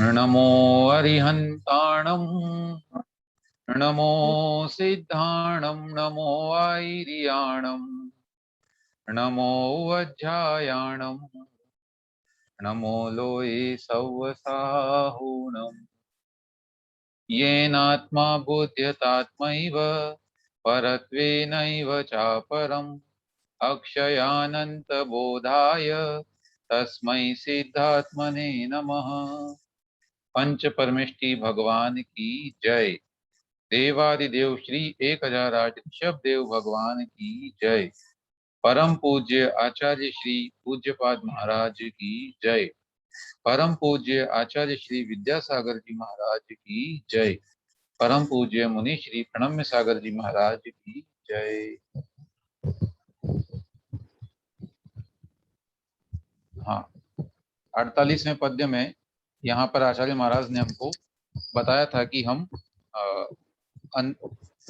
नमो अरिहन्ताणं नमो सिद्धाणं नमो आयर्याणं नमो वज्रायाणं नमो लोये सव्वसाहूणम् येनात्मा बुध्यतात्मैव परत्वेनैव चापरम् अक्षयानन्तबोधाय तस्मै सिद्धात्मने नमः। पंच परमेष्टि भगवान की जय। देवादिदेव श्री 1008 ऋषभ देव भगवान की जय। परम पूज्य आचार्य श्री पूज्यपाद महाराज की जय। परम पूज्य आचार्य श्री विद्यासागर जी महाराज की जय। परम पूज्य मुनि श्री प्रणम्य सागर जी महाराज की जय। हाँ, 48वें पद्य में यहाँ पर आचार्य महाराज ने हमको बताया था कि हम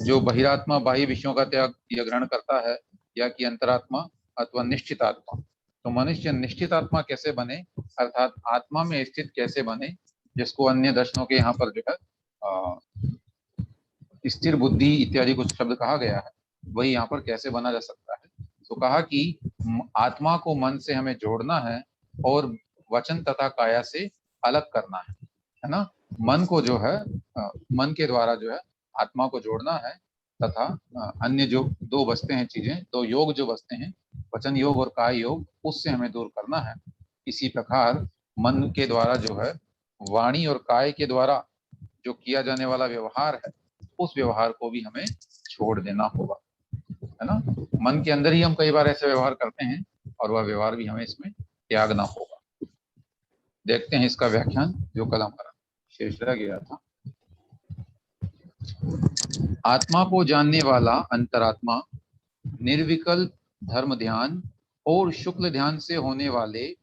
जो बहिरात्मा बाह्य विषयों का त्याग या ग्रहण करता है, या कि अंतरात्मा अथवा निश्चित आत्मा, तो मनुष्य निश्चित आत्मा कैसे बने, अर्थात आत्मा में स्थित कैसे बने, जिसको अन्य दर्शनों के यहाँ पर जो है स्थिर बुद्धि इत्यादि कुछ शब्द कहा गया है, वही यहाँ पर कैसे बना जा सकता है। तो कहा कि आत्मा को मन से हमें जोड़ना है और वचन तथा काया से अलग करना है ना। मन को जो है मन के द्वारा जो है आत्मा को जोड़ना है, तथा अन्य जो दो बसते हैं चीजें, दो योग जो बसते हैं, वचन योग और काय योग, उससे हमें दूर करना है। इसी प्रकार मन के द्वारा जो है वाणी और काय के द्वारा जो किया जाने वाला व्यवहार है, उस व्यवहार को भी हमें छोड़ देना होगा, है ना। मन के अंदर ही हम कई बार ऐसे व्यवहार करते हैं और वह व्यवहार भी हमें इसमें त्यागना होगा। देखते हैं इसका व्याख्यान जो कल हमारा शेष रह गया था। आत्मा को जानने वाला अंतरात्मा निर्विकल्प धर्म ध्यान और शुक्ल ध्यान से होने वाले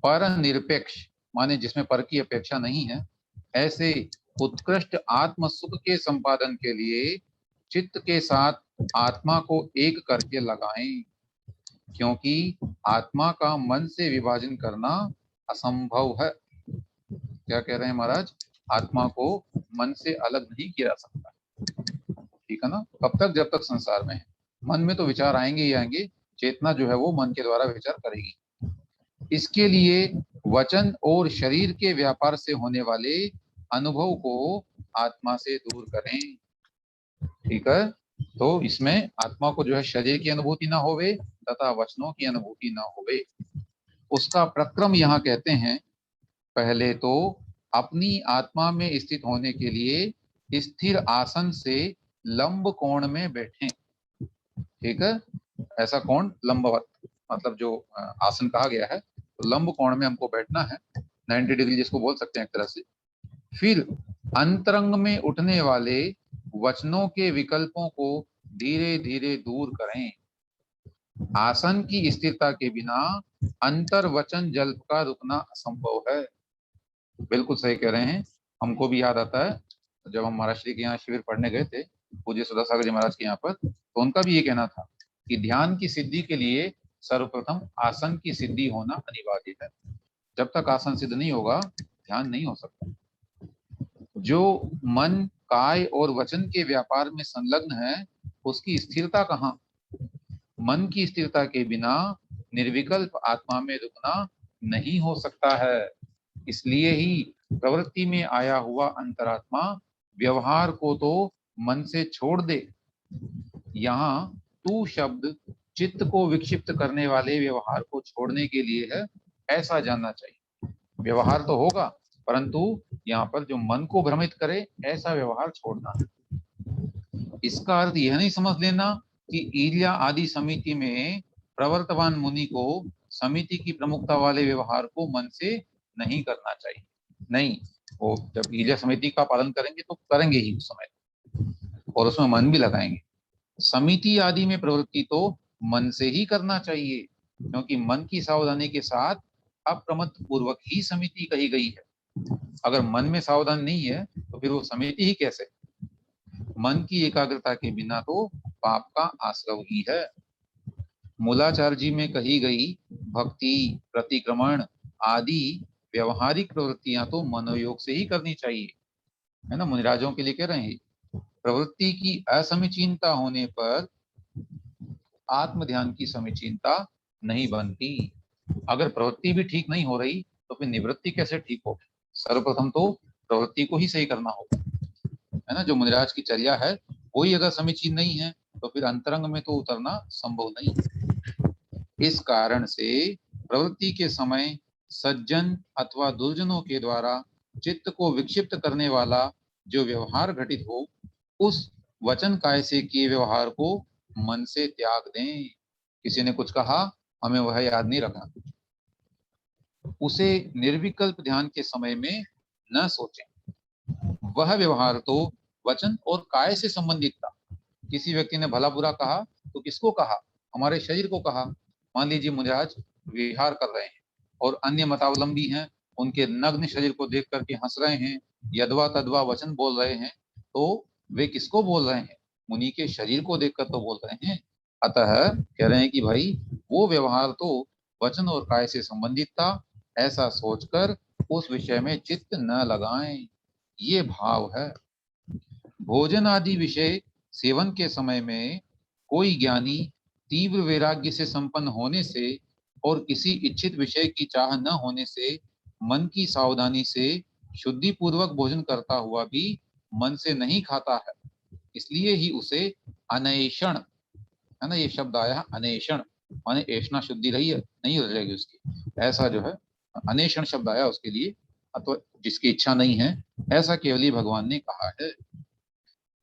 पर निरपेक्ष, माने जिसमें पर की अपेक्षा नहीं है, ऐसे उत्कृष्ट आत्म सुख के संपादन के लिए चित्त के साथ आत्मा को एक करके लगाएं, क्योंकि आत्मा का मन से विभाजन करना असंभव है। क्या कह रहे हैं महाराज? आत्मा को मन से अलग नहीं किया जा सकता, ठीक है ना। कब तक? जब तक संसार में है। मन में तो विचार आएंगे ही आएंगे, चेतना जो है वो मन के द्वारा विचार करेगी। इसके लिए वचन और शरीर के व्यापार से होने वाले अनुभव को आत्मा से दूर करें, ठीक है। तो इसमें आत्मा को जो है शरीर की अनुभूति ना होवे तथा वचनों की अनुभूति ना होवे। उसका प्रक्रम यहाँ कहते हैं, पहले तो अपनी आत्मा में स्थित होने के लिए स्थिर आसन से लंब कोण में बैठें, ठीक है। ऐसा कोण लंबवत, मतलब जो आसन कहा गया है, तो लंब कोण में हमको बैठना है, 90 डिग्री जिसको बोल सकते हैं एक तरह से। फिर अंतरंग में उठने वाले वचनों के विकल्पों को धीरे धीरे दूर करें। आसन की स्थिरता के बिना अंतर वचन जल्प का रुकना असंभव है। बिल्कुल सही कह रहे हैं। हमको भी याद आता है जब हम महाराज श्री के यहाँ शिविर पढ़ने गए थे, पूज्य सुधासागर जी महाराज के यहाँ पर, तो उनका भी ये कहना था कि ध्यान की सिद्धि के लिए सर्वप्रथम आसन की सिद्धि होना अनिवार्य है। जब तक आसन सिद्ध नहीं होगा, ध्यान नहीं हो सकता। जो मन काय और वचन के व्यापार में संलग्न है, उसकी स्थिरता कहाँ? मन की स्थिरता के बिना निर्विकल्प आत्मा में रुकना नहीं हो सकता है। इसलिए ही प्रवृत्ति में आया हुआ अंतरात्मा व्यवहार को तो मन से छोड़ दे। यहाँ तू शब्द चित्त को विक्षिप्त करने वाले व्यवहार को छोड़ने के लिए है, ऐसा जानना चाहिए। व्यवहार तो होगा, परंतु यहाँ पर जो मन को भ्रमित करे ऐसा व्यवहार छोड़ना है। इसका अर्थ यह नहीं समझ लेना कि ईर्ष्या आदि समिति में प्रवर्तमान मुनि को समिति की प्रमुखता वाले व्यवहार को मन से नहीं करना चाहिए। नहीं, वो जब ईर्ष्या समिति का पालन करेंगे तो करेंगे ही उस समय, और उसमें मन भी लगाएंगे। समिति आदि में प्रवृत्ति तो मन से ही करना चाहिए, क्योंकि मन की सावधानी के साथ अप्रमत्त पूर्वक ही समिति कही गई है। अगर मन में सावधान नहीं है तो फिर वो समिति ही कैसे? मन की एकाग्रता के बिना तो पाप का आश्रव ही है। मूलाचार्य जी में कही गई भक्ति, प्रतिक्रमण आदि व्यवहारिक प्रवृत्तियां तो मनोयोग से ही करनी चाहिए, है ना। मुनिराजों के लिए कह रहे हैं, प्रवृत्ति की असमीचीनता होने पर आत्म ध्यान की समीचीनता नहीं बनती। अगर प्रवृत्ति भी ठीक नहीं हो रही तो फिर निवृत्ति कैसे ठीक हो? सर्वप्रथम तो प्रवृत्ति को ही सही करना होगा, है ना। जो मुनिराज की चर्या है वही अगर समीचीन नहीं है तो फिर अंतरंग में तो उतरना संभव नहीं। इस कारण से प्रवृत्ति के समय सज्जन अथवा दुर्जनों के द्वारा चित्त को विक्षिप्त करने वाला जो व्यवहार घटित हो, उस वचन काय से किए व्यवहार को मन से त्याग दें। किसी ने कुछ कहा, हमें वह याद नहीं रखना, उसे निर्विकल्प ध्यान के समय में न सोचें। वह व्यवहार तो वचन और काय से संबंधित था। किसी व्यक्ति ने भला बुरा कहा तो किसको कहा? हमारे शरीर को कहा। मान लीजिए मुनिराज विहार कर रहे हैं और अन्य मतावलंबी हैं, उनके नग्न शरीर को देख करके हंस रहे हैं, यदवा तदवा वचन बोल रहे हैं, तो वे किसको बोल रहे हैं? मुनि के शरीर को देखकर तो बोल रहे हैं। अतः कह रहे हैं कि भाई वो व्यवहार तो वचन और काय से संबंधित था, ऐसा सोचकर उस विषय में चित्त न लगाएं। ये भाव है। भोजन आदि विषय सेवन के समय में कोई ज्ञानी तीव्र वैराग्य से संपन्न होने से और किसी इच्छित विषय की चाह न होने से मन की सावधानी से शुद्धि पूर्वक भोजन करता हुआ भी मन से नहीं खाता है, इसलिए ही उसे अनैषण, है ना, ये शब्द आया अनैषण, माने ऐषणा शुद्धि रही है नहीं रहेगी उसकी, ऐसा जो है अनैषण शब्द आया उसके लिए, अथवा जिसकी इच्छा नहीं है, ऐसा केवली भगवान ने कहा है।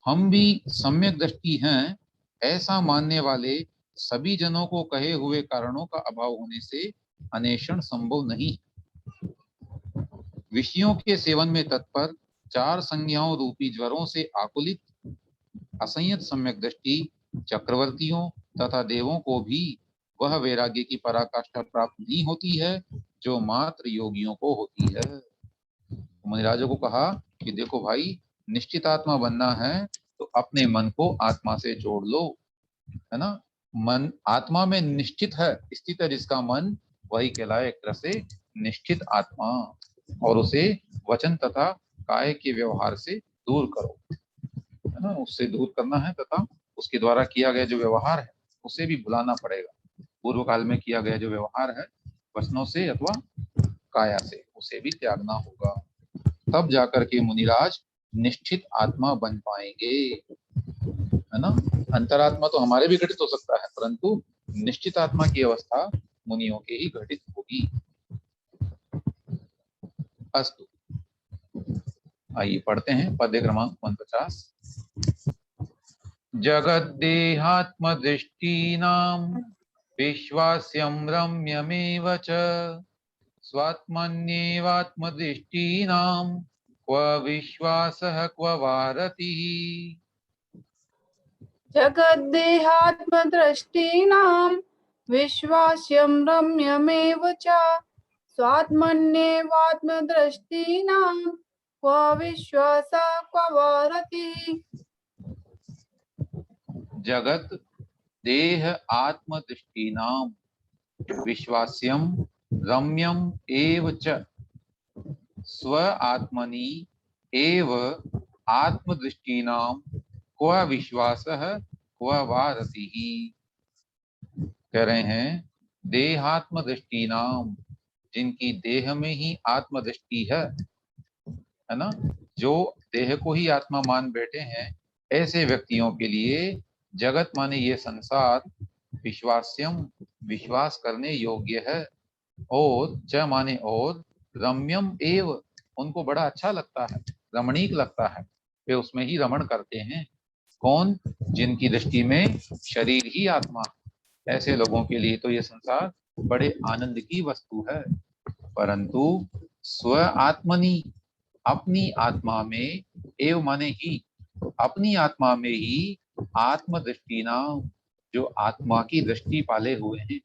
हम भी सम्यक दृष्टि हैं ऐसा मानने वाले सभी जनों को कहे हुए कारणों का अभाव होने से अनेषण संभव नहीं। विषयों के सेवन में तत्पर चार संज्ञाओं रूपी ज्वरों से आकुलित असंयत सम्यक दृष्टि चक्रवर्तियों तथा देवों को भी वह वैराग्य की पराकाष्ठा प्राप्त नहीं होती है जो मात्र योगियों को होती है। मुनिराजों को कहा कि देखो भाई, निश्चित आत्मा बनना है तो अपने मन को आत्मा से जोड़ लो, है ना। मन आत्मा में निश्चित है, स्थित है जिसका मन, वही कहलाए एक तरह से निश्चित आत्मा, और उसे वचन तथा काय के व्यवहार से दूर करो, है ना। उससे दूर करना है तथा उसके द्वारा किया गया जो व्यवहार है उसे भी भुलाना पड़ेगा। पूर्व काल में किया गया जो व्यवहार है वचनों से अथवा काया से, उसे भी त्यागना होगा। तब जाकर के मुनिराज निश्चित आत्मा बन पाएंगे, है ना। अंतरात्मा तो हमारे भी घटित हो सकता है, परंतु निश्चित आत्मा की अवस्था मुनियों के ही घटित होगी। अस्तु, आइए पढ़ते हैं पद्य क्रमांक 49। जगद्देहात्म दृष्टीनां विश्वास्यं रम्यमेव च स्वात्मन्येवात्म दृष्टीनां क्व विश्वासः क्व वारतिः। जगद्देहात्मदृष्टीनां विश्वास्यं रम्यमेव च स्वात्मन्येवात्मदृष्टीनां क्व विश्वासः क्व वारतिः। जगत देह आत्म दृष्टीनां विश्वास्यं रम्यम एव च स्व आत्मनि एव आत्मदृष्टीनां क्व विश्वासः क्व वा रतिः। कह रहे हैं देहात्म दृष्टीनाम, जिनकी देह में ही आत्मदृष्टि है ना, जो देह को ही आत्मा मान बैठे हैं, ऐसे व्यक्तियों के लिए जगत माने ये संसार विश्वास्यम विश्वास करने योग्य है, और च माने और रम्यम एव उनको बड़ा अच्छा लगता है, रमणीक लगता है, वे उसमें ही रमण करते हैं। कौन? जिनकी दृष्टि में शरीर ही आत्मा, ऐसे लोगों के लिए तो ये संसार बड़े आनंद की वस्तु है। परंतु स्व आत्मनि, अपनी आत्मा में, एव माने ही, अपनी आत्मा में ही आत्म दृष्टि नाम, जो आत्मा की दृष्टि पाले हुए हैं,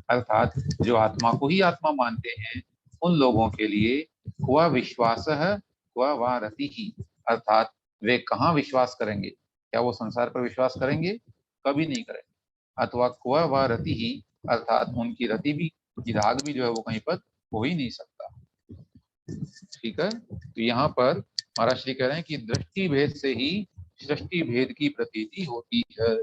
अर्थात जो आत्मा को ही आत्मा मानते हैं, उन लोगों के लिए क्व विश्वास है क्व वा रति ही, अर्थात वे कहाँ विश्वास करेंगे? क्या वो संसार पर विश्वास करेंगे? कभी नहीं करेंगे। अथवा क्व वा रति ही, अर्थात उनकी रति भी, राग भी जो है वो कहीं पर हो ही नहीं सकता। ठीक है, तो यहाँ पर महाराज श्री कह रहे हैं कि दृष्टि भेद से ही सृष्टि भेद की प्रतीति होती है।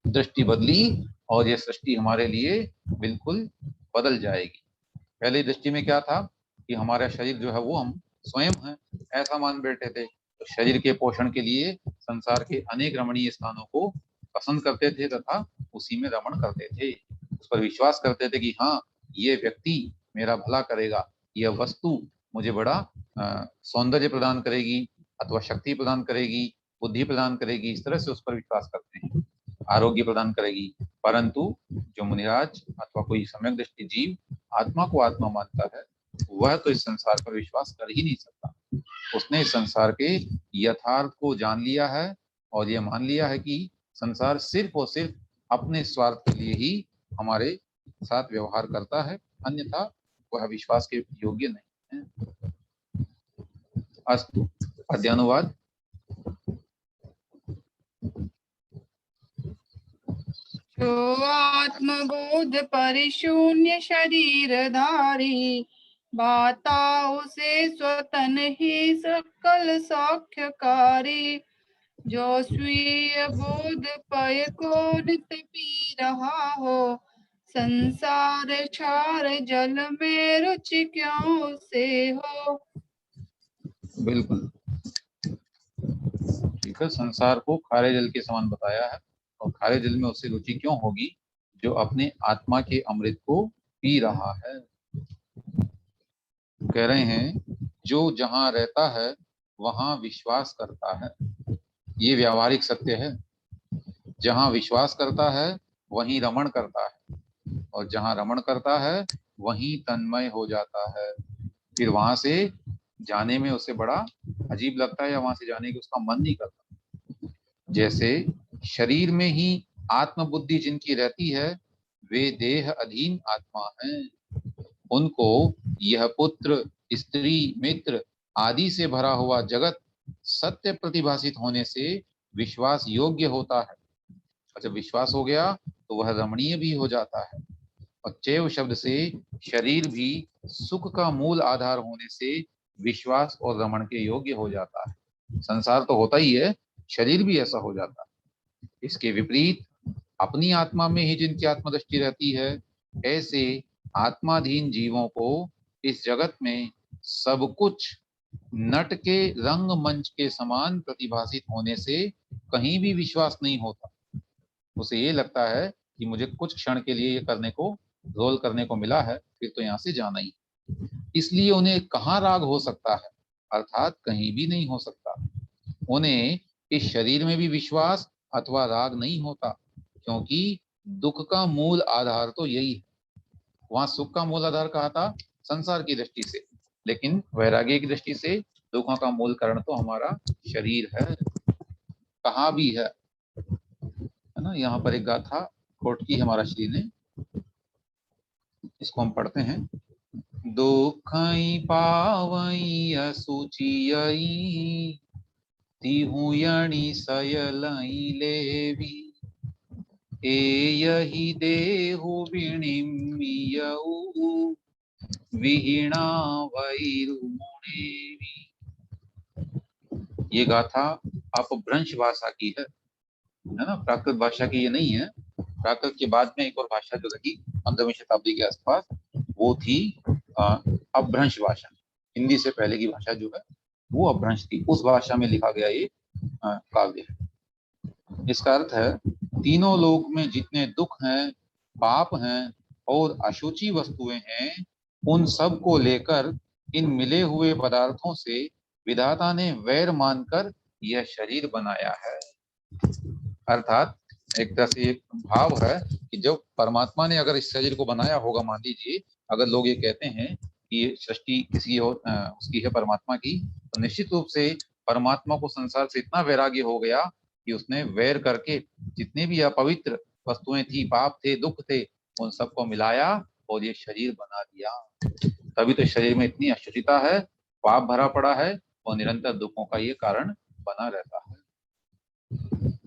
दृष्टि बदली और ये सृष्टि हमारे लिए बिल्कुल बदल जाएगी। पहले दृष्टि में क्या था कि हमारा शरीर जो है वो हम स्वयं हैं, ऐसा मान बैठे थे। तो शरीर के पोषण के लिए संसार के अनेक रमणीय स्थानों को पसंद करते थे तथा उसी में रमण करते थे, उस पर विश्वास करते थे कि हाँ ये व्यक्ति मेरा भला करेगा, यह वस्तु मुझे बड़ा सौंदर्य प्रदान करेगी अथवा शक्ति प्रदान करेगी, बुद्धि प्रदान करेगी, इस तरह से उस पर विश्वास करते हैं, आरोग्य प्रदान करेगी। परंतु जो मुनिराज अथवा कोई सम्यक दृष्टि जीव आत्मा को आत्मा मानता है, वह तो इस संसार पर विश्वास कर ही नहीं सकता। उसने इस संसार के यथार्थ को जान लिया है और यह मान लिया है कि संसार सिर्फ और सिर्फ अपने स्वार्थ के लिए ही हमारे साथ व्यवहार करता है, अन्यथा वह विश्वास के योग्य नहीं है। अस्तु, पद्यानुवाद। जो आत्मबोध परिशून्य शरीरधारी, भाता उसे स्वतन ही सकल सौख्यकारी। जो स्वीय बोध पय को नित पी रहा हो, संसार क्षार जल में रुचि क्यों से हो। बिल्कुल ठीक है, संसार को खारे जल के समान बताया है, और खारे जल में उससे रुचि क्यों होगी जो अपने आत्मा के अमृत को पी रहा है। कह रहे हैं जो जहां रहता है वहां विश्वास करता है, ये व्यावहारिक सत्य है। जहां विश्वास करता है वहीं रमण करता है, और जहां रमण करता है वहीं तन्मय हो जाता है। फिर वहां से जाने में उसे बड़ा अजीब लगता है, या वहां से जाने की उसका मन नहीं करता। जैसे शरीर में ही आत्मबुद्धि जिनकी रहती है वे देह अधीन आत्मा हैं। उनको यह पुत्र, स्त्री, मित्र आदि से भरा हुआ जगत सत्य प्रतिभासित होने से विश्वास योग्य होता है, और जब विश्वास हो गया तो वह रमणीय भी हो जाता है। और चैव शब्द से शरीर भी सुख का मूल आधार होने से विश्वास और रमण के योग्य हो जाता है। संसार तो होता ही है, शरीर भी ऐसा हो जाता है। इसके विपरीत अपनी आत्मा में ही जिनकी आत्मदृष्टि रहती है, ऐसे आत्माधीन जीवों को इस जगत में सब कुछ नट के रंग मंच के समान प्रतिभासित होने से कहीं भी विश्वास नहीं होता। उसे ये लगता है कि मुझे कुछ क्षण के लिए ये करने को, रोल करने को मिला है, फिर तो यहाँ से जाना ही। इसलिए उन्हें कहाँ राग हो सकता है, अर्थात कहीं भी नहीं हो सकता। उन्हें इस शरीर में भी विश्वास अथवा राग नहीं होता, क्योंकि दुख का मूल आधार तो यही है। वहां सुख का मूल आधार कहा था संसार की दृष्टि से, लेकिन वैराग्य की दृष्टि से दुखों का मूल कारण तो हमारा शरीर है, कहाँ भी है ना। यहाँ पर एक गाथा कोट की हमारा श्री ने, इसको हम पढ़ते हैं। दुखई पावई असुचियई, तिहु यणि सयलई लेवी, ए यही देहु विणिमियऊ, विहीणा वैरुमुनेवी। ये गाथा अपभ्रंश भाषा की है ना, प्राकृत भाषा की ये नहीं है। प्राकृत के बाद में एक और भाषा जो रही 15वीं शताब्दी के आसपास, वो थी अपभ्रंश भाषा। हिंदी से पहले की भाषा जो है वो अपभ्रंश थी, उस भाषा में लिखा गया ये काव्य है। इसका अर्थ है तीनों लोक में जितने दुख हैं, पाप हैं और अशुचि वस्तुएं हैं, उन सब को लेकर इन मिले हुए पदार्थों से विधाता ने वैर मानकर यह शरीर बनाया है। अर्थात एक तरह से एक भाव है कि जब परमात्मा ने अगर इस शरीर को बनाया होगा, मान लीजिए अगर लोग ये कहते हैं कि ये सृष्टि किसी उसकी है परमात्मा की, तो निश्चित रूप से परमात्मा को संसार से इतना वैराग्य हो गया कि उसने वैर करके जितने भी अपवित्र वस्तुएं थी, पाप थे, दुख थे, उन सबको मिलाया और ये शरीर बना दिया। तभी तो शरीर में इतनी अशुचिता है, पाप भरा पड़ा है और निरंतर दुखों का ये कारण बना रहता है।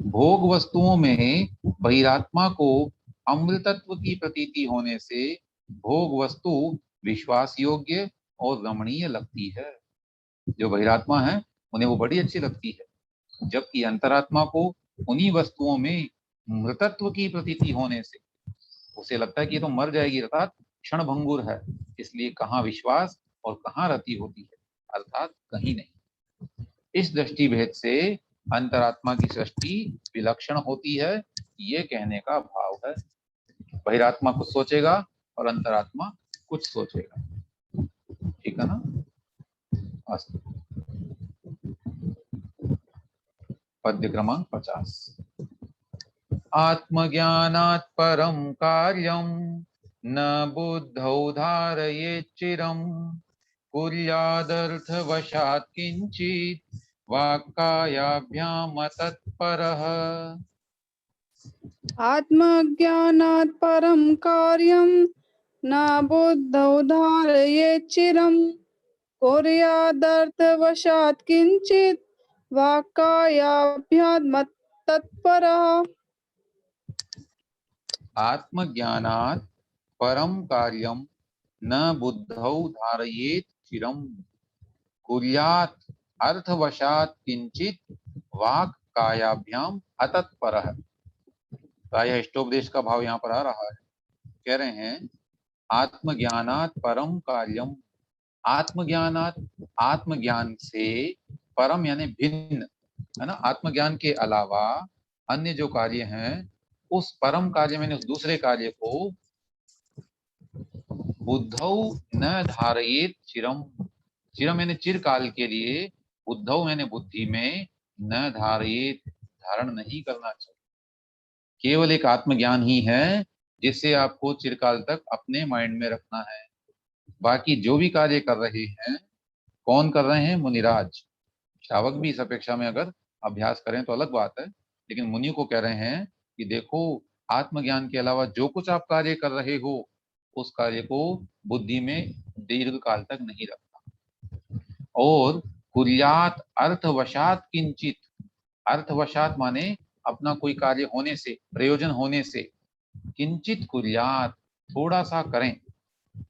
भोग वस्तुओं में बहिरात्मा को अमृतत्व की प्रतीति होने से भोग वस्तु विश्वास योग्य और रमणीय लगती है। जो बहिरात्मा है उन्हें वो बड़ी अच्छी लगती है, जबकि अंतरात्मा को उन्हीं वस्तुओं में मृतत्व की प्रतीति होने से उसे लगता है कि ये तो मर जाएगी, अर्थात क्षण भंगुर है, इसलिए कहाँ विश्वास और कहाँ रति होती है, अर्थात कहीं नहीं। इस दृष्टि भेद से अंतरात्मा की सृष्टि विलक्षण होती है, ये कहने का भाव है। बहिरात्मा कुछ सोचेगा और अंतरात्मा कुछ सोचेगा। ठीक है ना? अस्तु। पद्य क्रमांक 50। आत्मज्ञानात् परं कार्यं न बुद्धौ धारयेत् चिरं, कुर्यादर्थवशात् किंचित् वाक्कायाभ्यां तत्परः। आत्मज्ञानात् परं कार्यं न बुद्धौ धारयेत् चिरं, कुर्यादर्थवशात् किंचित् वाक्कायाभ्यां तत्परः। आत्मज्ञानात् परं कार्यं न बुद्धौ धारयेत् चिरं, कुर्यात् अर्थवशात् किंचित् वाक् कायाभ्याम अतत्परः। प्रायः इष्टोपदेश का भाव यहाँ पर आ रहा है। कह रहे हैं आत्मज्ञानात् परम कार्यम, आत्मज्ञानात् आत्मज्ञान से, परम यानी भिन्न, है ना, आत्मज्ञान के अलावा अन्य जो कार्य हैं उस परम कार्य में उस दूसरे कार्य को बुद्धौ न धारयेत चिरम, चिरम यानी चिरकाल के लिए, बुद्धौ यानी बुद्धि में, न धारयेत धारण नहीं करना चाहिए। केवल एक आत्मज्ञान ही है जिससे आपको चिरकाल तक अपने माइंड में रखना है। बाकी जो भी कार्य कर रहे हैं, कौन कर रहे हैं? मुनिराज। श्रावक भी इस अपेक्षा में अगर अभ्यास करें तो अलग बात है, लेकिन मुनि को कह रहे हैं कि देखो, आत्मज्ञान के अलावा जो कुछ आप कार्य कर रहे हो उस कार्य को बुद्धि में दीर्घ काल तक नहीं रखना। और कुर्यात अर्थवशात किंचित, अर्थवशात माने अपना कोई कार्य होने से, प्रयोजन होने से, किंचित कुर्यात थोड़ा सा करें।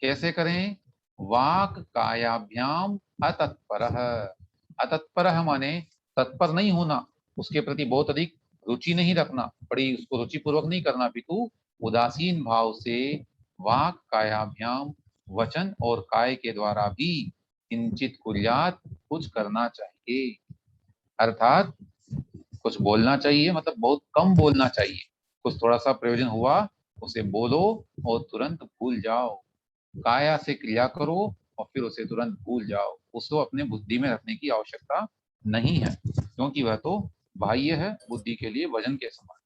कैसे करें? वाक कायाभ्याम अतत्परः, अतत्परः माने तत्पर नहीं होना, उसके प्रति बहुत अधिक रुचि नहीं रखना, बड़ी उसको रुचिपूर्वक नहीं करना, पितु उदासीन भाव से वाक कायाभ्याम, वचन और काय के द्वारा भी किंचित कुर्यात कुछ करना चाहिए। अर्थात कुछ बोलना चाहिए, मतलब बहुत कम बोलना चाहिए। कुछ थोड़ा सा प्रयोजन हुआ उसे बोलो और तुरंत भूल जाओ। काया से क्रिया करो और फिर उसे तुरंत भूल जाओ। उसको अपने बुद्धि में रखने की आवश्यकता नहीं है, क्योंकि वह तो बाह्य है, बुद्धि के लिए वजन के समान।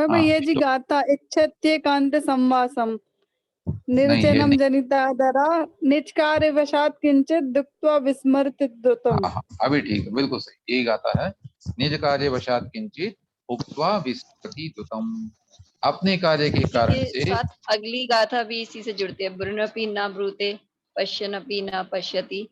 भैया जी गाथा इच्छत्येकांत संवासम नहीं, ये निर्जनम नहीं। जनितादरा निष्कार्य वशात किंचित दुक्त्वा विस्मृत द्रुतम। हाँ, अभी ठीक है, बिल्कुल सही, यही गाता है। निज कार्य वशात किंचित उक्त्वा विस्मृति द्रुतम, अपने कार्य के कारण से। साथ अगली गाथा भी इसी से जुड़ती है। ब्रुनपि न ब्रूते पश्यन्नपि न पश्यति,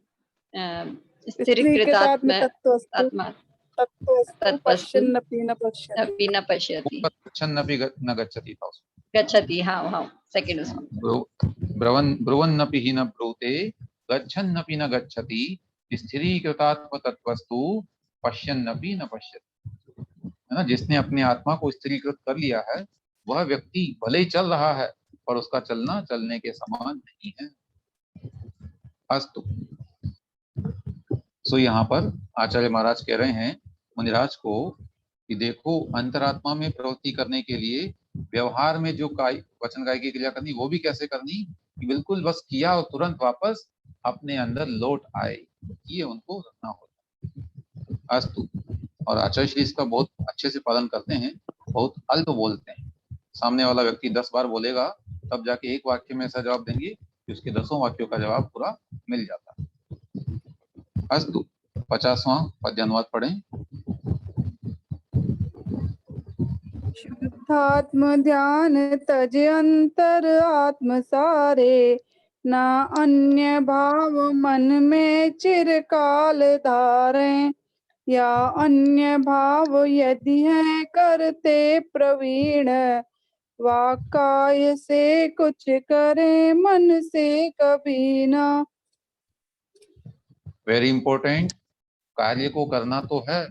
स्थिरीकृतात्मा आत्मा तत्वस्तु तत्वस्तु पश्यन्नपि न पश्यति। अपि न पश्यति, गच्छन्नपि न गच्छति था उसमें। गच्छति, हाँ हाँ सेकंड उसमें। ब्रुवन्नपि हि न ब्रूते गच्छन्नपि न गच्छति, स्थिरीकृतात्म तत्वस्तु पश्यन्नपि न पश्यति। है ना, जिसने अपनी आत्मा को स्थिरीकृत कर लिया है वह व्यक्ति भले ही चल रहा है पर उसका चलना चलने के समान नहीं है। अस्तु। सो यहाँ पर आचार्य महाराज कह रहे हैं मुनिराज को कि देखो, अंतरात्मा में प्रवृत्ति करने के लिए व्यवहार में जो काय वचन काय की क्रिया करनी वो भी कैसे करनी कि बिल्कुल बस किया और तुरंत वापस अपने अंदर लौट आए, ये उनको रखना होता। अस्तु। और आचार्य श्री इसका बहुत अच्छे से पालन करते हैं, बहुत अल्प बोलते हैं। सामने वाला व्यक्ति 10 बार बोलेगा तब जाके एक वाक्य में ऐसा जवाब देंगे कि उसके 10 वाक्यों का जवाब पूरा मिल जाता है। अस्तु। 50वां पद्यानुवाद पढ़ें। शुद्धात्म ध्यान तज अंतर आत्म सारे, ना अन्य भाव मन में चिरकाल धारे। या अन्य भाव यदि है करते प्रवीण, वाक्काय से कुछ करे मन से कभी ना। वेरी इंपॉर्टेंट, कार्य को करना तो है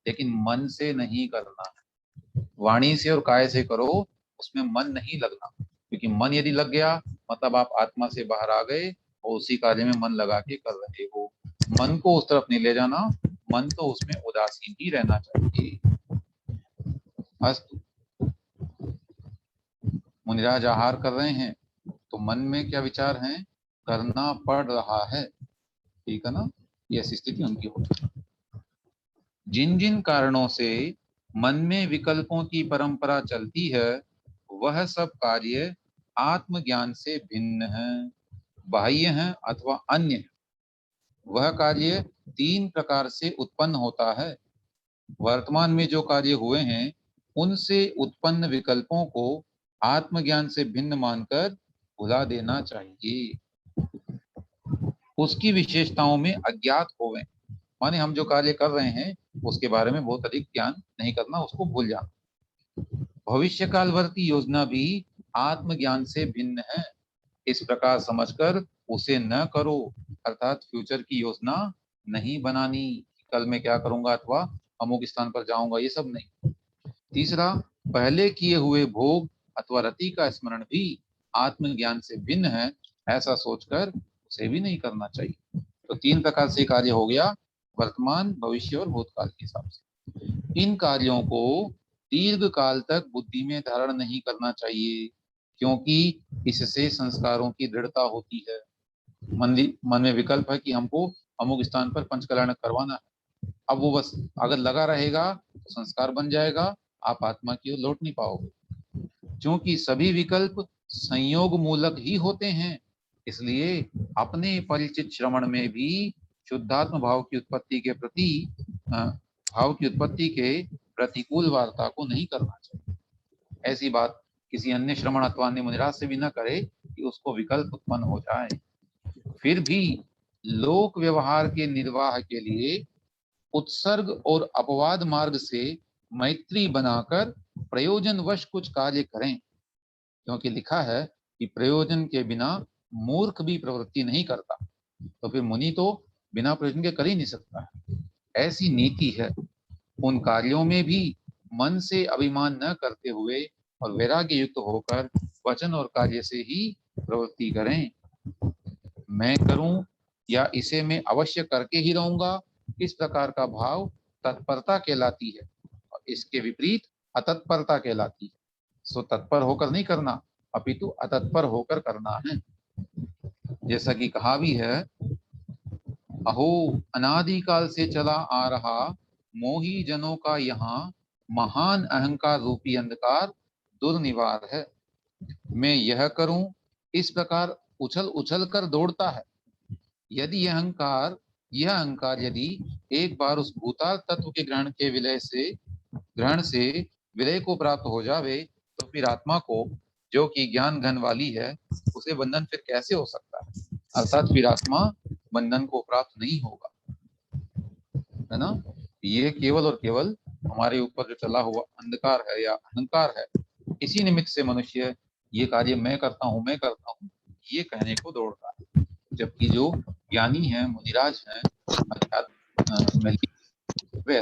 लेकिन मन से नहीं करना है। वाणी से और काय से करो, उसमें मन नहीं लगना, क्योंकि मन यदि लग गया मतलब आप आत्मा से बाहर आ गए और उसी कार्य में मन लगा के कर रहे हो। मन को उस तरफ नहीं ले जाना, मन तो उसमें उदासीन ही रहना चाहिए। अस्तु, मुनिराज आहार कर रहे हैं तो मन में क्या विचार हैं? करना पड़ रहा है, ठीक है ना? ये ऐसी स्थिति उनकी होती है। जिन जिन कारणों से मन में विकल्पों की परंपरा चलती है वह सब कार्य आत्मज्ञान से भिन्न हैं, बाह्य हैं अथवा अन्य हैं। वह कार्य तीन प्रकार से उत्पन्न होता है। वर्तमान में जो कार्य हुए हैं उनसे उत्पन्न विकल्पों को आत्मज्ञान से भिन्न मानकर भुला देना चाहिए। उसकी विशेषताओं में अज्ञात होवे, माने हम जो कार्य कर रहे हैं उसके बारे में बहुत अधिक ज्ञान नहीं करना, उसको भूल जाना। भविष्य कालवर्ती योजना भी आत्मज्ञान से भिन्न है, इस प्रकार समझकर उसे न करो, अर्थात फ्यूचर की योजना नहीं बनानी, कल मैं क्या करूंगा अथवा अमुक स्थान पर जाऊंगा, ये सब नहीं। तीसरा, पहले किए हुए भोग अथवा रति का स्मरण भी आत्मज्ञान से भिन्न है, ऐसा सोचकर उसे भी नहीं करना चाहिए। तो तीन प्रकार से कार्य हो गया, वर्तमान, भविष्य और भूतकाल के हिसाब से। इन कार्यों को दीर्घ काल तक बुद्धि में धारण नहीं करना चाहिए, क्योंकि इससे संस्कारों की दृढ़ता होती है। मन में विकल्प है कि हमको अमुक स्थान पर पंचकल्याण करवाना है, अब वो बस अगर लगा रहेगा तो संस्कार बन जाएगा, आप आत्मा की ओर लौट नहीं पाओगे। क्योंकि सभी विकल्प संयोग मूलक ही होते हैं, इसलिए अपने परिचित श्रवण में भी शुद्धात्म भाव की उत्पत्ति के प्रति प्रतिकूल वार्ता को नहीं करना चाहिए। ऐसी बात किसी अन्य श्रवण अथवा अन्य मुनिराज से भी न करे कि उसको विकल्प उत्पन्न हो जाए। फिर भी लोक व्यवहार के निर्वाह के लिए उत्सर्ग और अपवाद मार्ग से मैत्री बनाकर प्रयोजनवश कुछ कार्य करें, क्योंकि लिखा है कि प्रयोजन के बिना मूर्ख भी प्रवृत्ति नहीं करता, तो फिर मुनि तो बिना प्रयोजन के कर ही नहीं सकता है। ऐसी नीति है। उन कार्यों में भी मन से अभिमान न करते हुए और वैराग्य युक्त होकर वचन और कार्य से ही प्रवृत्ति करें। मैं करूं या इसे मैं अवश्य करके ही रहूंगा, इस प्रकार का भाव तत्परता कहलाती है, और इसके विपरीत अतत्परता कहलाती है। सो तत्पर होकर नहीं करना, अपितु अतत्पर होकर करना है। जैसा कि कहा भी है, अहो अनादिकाल से चला आ रहा मोही जनों का यहाँ महान अहंकार रूपी अंधकार दुर्निवार है। मैं यह करूं, इस प्रकार उछल उछल कर दौड़ता है। यदि यह अहंकार यदि एक बार उस भूताल तत्व के ग्रहण से विलय को प्राप्त हो जावे, तो फिर आत्मा को, जो कि ज्ञान घन वाली है, उसे बंधन फिर कैसे हो सकता है? अर्थात फिर आत्मा बंधन को प्राप्त नहीं होगा, है ना? ये केवल और केवल हमारे ऊपर जो चला हुआ अंधकार है या अहंकार है, इसी निमित्त से मनुष्य ये कार्य मैं करता हूँ ये कहने को दौड़ता है। जबकि जो ज्ञानी है, मुनिराज है, अर्थात वे